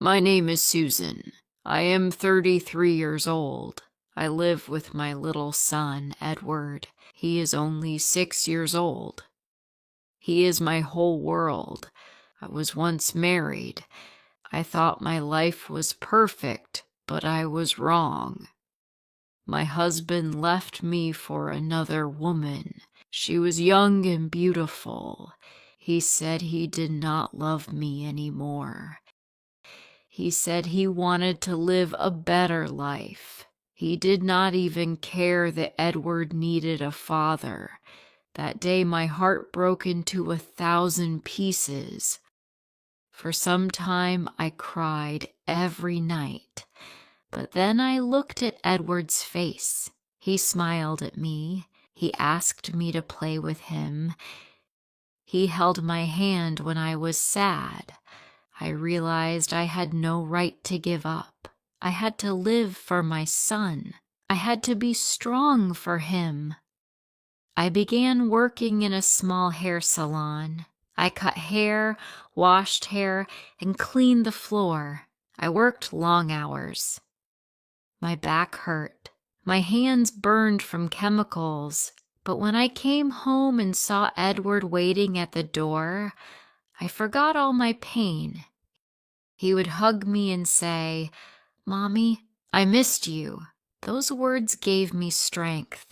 My name is Susan. I am 33 years old. I live with my little son, Edward. He is only 6 years old. He is my whole world. I was once married. I thought my life was perfect, but I was wrong. My husband left me for another woman. She was young and beautiful. He said he did not love me anymore. He said he wanted to live a better life. He did not even care that Edward needed a father. That day my heart broke into 1,000 pieces. For some time I cried every night. But then I looked at Edward's face. He smiled at me. He asked me to play with him. He held my hand when I was sad. I realized I had no right to give up. I had to live for my son. I had to be strong for him. I began working in a small hair salon. I cut hair, washed hair, and cleaned the floor. I worked long hours. My back hurt. My hands burned from chemicals. But when I came home and saw Edward waiting at the door, I forgot all my pain. He would hug me and say, "Mommy, I missed you." Those words gave me strength.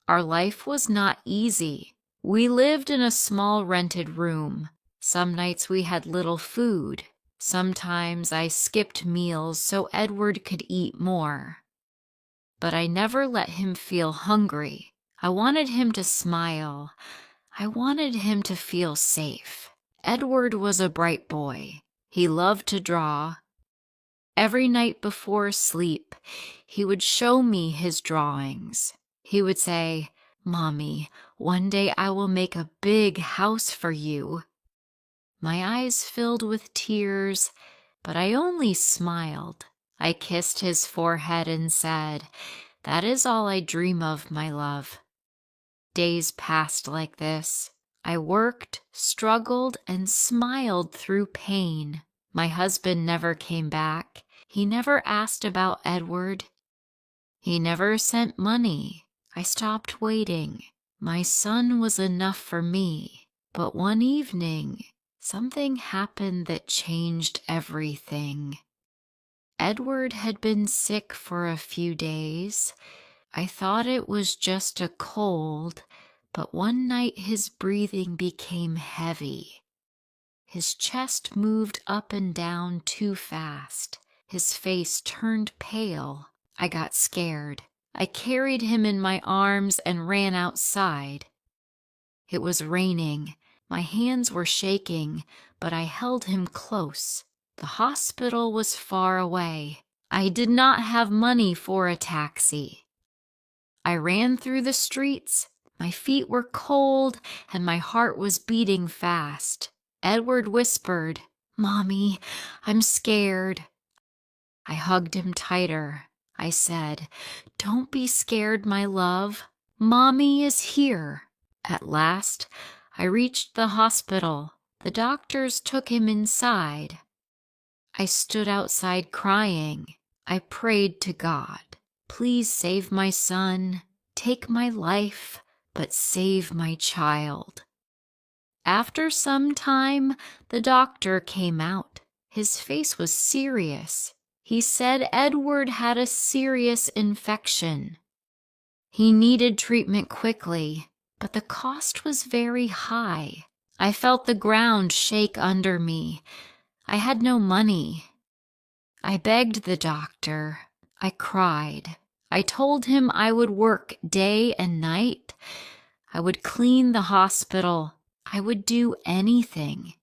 Our life was not easy. We lived in a small rented room. Some nights we had little food. Sometimes I skipped meals so Edward could eat more. But I never let him feel hungry. I wanted him to smile. I wanted him to feel safe. Edward was a bright boy. He loved to draw. Every night before sleep, he would show me his drawings. He would say, "Mommy, one day I will make a big house for you." My eyes filled with tears, but I only smiled. I kissed his forehead and said, "That is all I dream of, my love." Days passed like this. I worked, struggled, and smiled through pain. My husband never came back. He never asked about Edward. He never sent money. I stopped waiting. My son was enough for me. But one evening, something happened that changed everything. Edward had been sick for a few days. I thought it was just a cold, but one night his breathing became heavy. His chest moved up and down too fast. His face turned pale. I got scared. I carried him in my arms and ran outside. It was raining. My hands were shaking, but I held him close. The hospital was far away. I did not have money for a taxi. I ran through the streets. My feet were cold and my heart was beating fast. Edward whispered, "Mommy, I'm scared." I hugged him tighter. I said, "Don't be scared, my love. Mommy is here." At last, I reached the hospital. The doctors took him inside. I stood outside crying. I prayed to God, "Please save my son. Take my life, but save my child." After some time, the doctor came out. His face was serious. He said Edward had a serious infection. He needed treatment quickly, but the cost was very high. I felt the ground shake under me. I had no money. I begged the doctor. I cried. I told him I would work day and night. I would clean the hospital. I would do anything.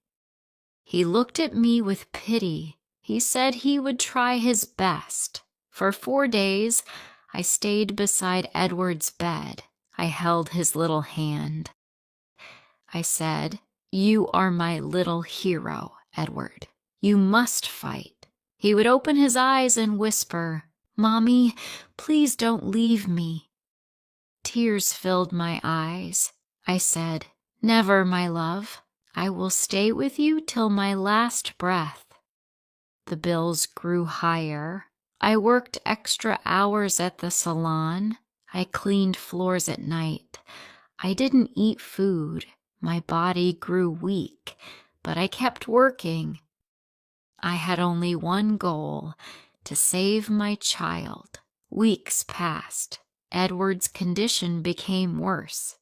He looked at me with pity. He said he would try his best. For 4 days, I stayed beside Edward's bed. I held his little hand. I said, "You are my little hero, Edward. You must fight." He would open his eyes and whisper, "Mommy, please don't leave me." Tears filled my eyes. I said, "Never, my love. I will stay with you till my last breath." The bills grew higher. I worked extra hours at the salon. I cleaned floors at night. I didn't eat food. My body grew weak, but I kept working. I had only one goal, to save my child. Weeks passed. Edward's condition became worse.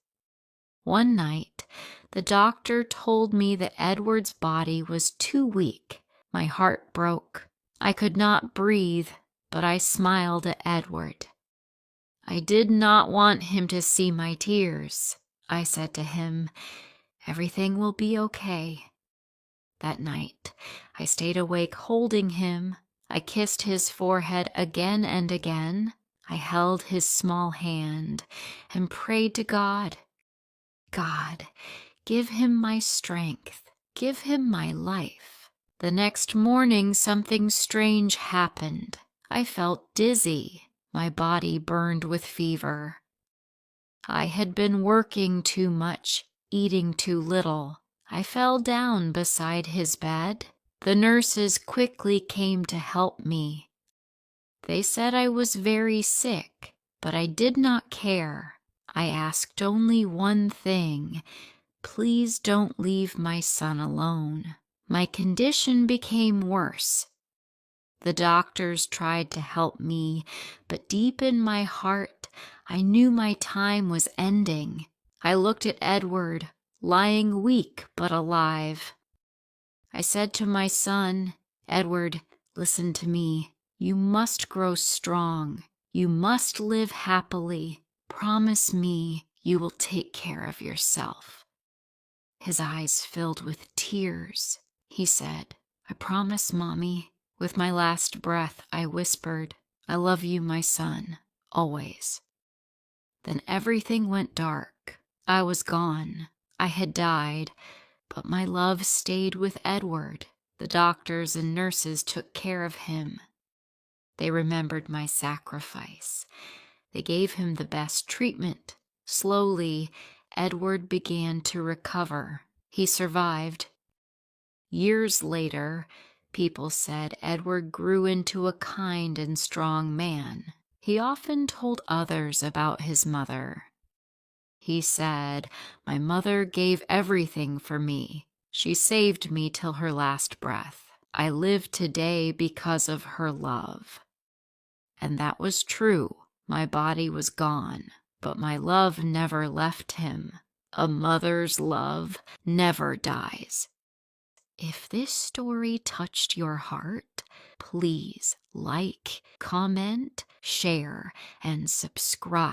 One night, the doctor told me that Edward's body was too weak. My heart broke. I could not breathe, but I smiled at Edward. I did not want him to see my tears. I said to him, "Everything will be okay." That night, I stayed awake holding him. I kissed his forehead again and again. I held his small hand and prayed to God. God, give him my strength. Give him my life. The next morning, something strange happened. I felt dizzy. My body burned with fever. I had been working too much, eating too little. I fell down beside his bed. The nurses quickly came to help me. They said I was very sick, but I did not care. I asked only one thing: please don't leave my son alone. My condition became worse. The doctors tried to help me, but deep in my heart, I knew my time was ending. I looked at Edward, lying weak but alive. I said to my son, "Edward, listen to me. You must grow strong. You must live happily. Promise me you will take care of yourself." His eyes filled with tears. He said, "I promise, Mommy." With my last breath, I whispered, "I love you, my son, always." Then everything went dark. I was gone. I had died, but my love stayed with Edward. The doctors and nurses took care of him. They remembered my sacrifice. They gave him the best treatment. Slowly, Edward began to recover. He survived. Years later, people said Edward grew into a kind and strong man. He often told others about his mother. He said, "My mother gave everything for me. She saved me till her last breath. I live today because of her love." And that was true. My body was gone, but my love never left him. A mother's love never dies. If this story touched your heart, please like, comment, share, and subscribe.